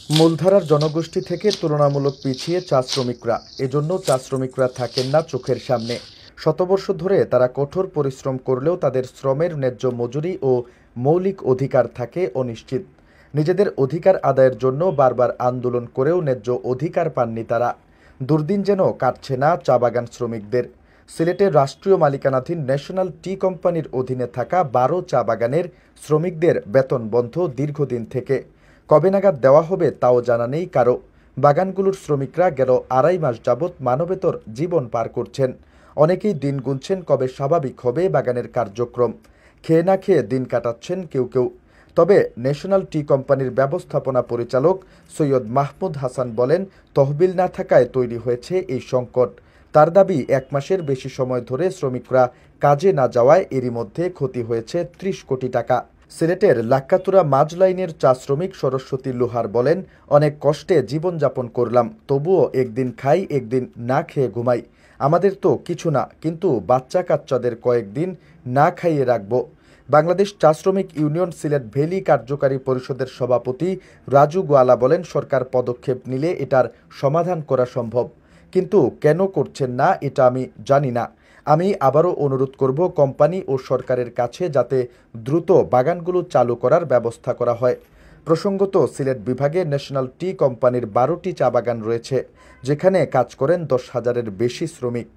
মূলধারার জনগোষ্ঠী থেকে তুলনামূলক পিছিয়ে চা শ্রমিকরা। এজন্য চা শ্রমিকরা থাকেন না চোখের সামনে। শতবর্ষ ধরে তারা কঠোর পরিশ্রম করলেও তাদের শ্রমের ন্যায্য মজুরি ও মৌলিক অধিকার থাকে অনিশ্চিত। নিজেদের অধিকার আদায়ের জন্য বারবার আন্দোলন করেও ন্যায্য অধিকার পাননি তারা। দুর্দিন যেন কাটছে না চা বাগান শ্রমিকদের। সিলেটের রাষ্ট্রীয় মালিকানাধীন ন্যাশনাল টি কোম্পানির অধীনে থাকা ১২ চা বাগানের শ্রমিকদের বেতন বন্ধ দীর্ঘদিন থেকে। কবে নাগাদ দেওয়া হবে তাও জানা নেই কারো। বাগানগুলোর শ্রমিকরা গেল ২.৫ মাস যাবৎ মানবেতর জীবন পার করছেন। অনেকেই দিন গুনছেন কবে স্বাভাবিক হবে বাগানের কার্যক্রম। খেয়ে না খেয়ে দিন কাটাচ্ছেন কেউ কেউ। তবে ন্যাশনাল টি কোম্পানির ব্যবস্থাপনা পরিচালক সৈয়দ মাহমুদ হাসান বলেন, তহবিল না থাকায় তৈরি হয়েছে এই সংকট। তার দাবি, ১ মাসের বেশি সময় ধরে শ্রমিকরা কাজে না যাওয়ায় এরই মধ্যে ক্ষতি হয়েছে ৩০ কোটি টাকা। সিলেটের লাক্কাতুরা মাঝ লাইনের চা শ্রমিক সরস্বতী লোহার বলেন, অনেক কষ্টে জীবনযাপন করলাম, তবুও একদিন খাই একদিন না খেয়ে ঘুমাই। আমাদের তো কিছু না, কিন্তু বাচ্চা কাচ্চাদের কয়েকদিন না খাইয়ে রাখব। বাংলাদেশ চা শ্রমিক ইউনিয়ন সিলেট ভ্যালি কার্যকারী পরিষদের সভাপতি রাজু গোয়ালা বলেন, সরকার পদক্ষেপ নিলে এটার সমাধান করা সম্ভব, কিন্তু কেন করছেন না এটা আমি জানি না। আমি আবারও অনুরোধ করব কোম্পানি ও সরকারের কাছে যাতে দ্রুত বাগানগুলো চালু করার ব্যবস্থা করা হয়। প্রসঙ্গত, সিলেট বিভাগে ন্যাশনাল টি কোম্পানির ১২টি চা বাগান রয়েছে, যেখানে কাজ করেন ১০,০০০-এর বেশি শ্রমিক।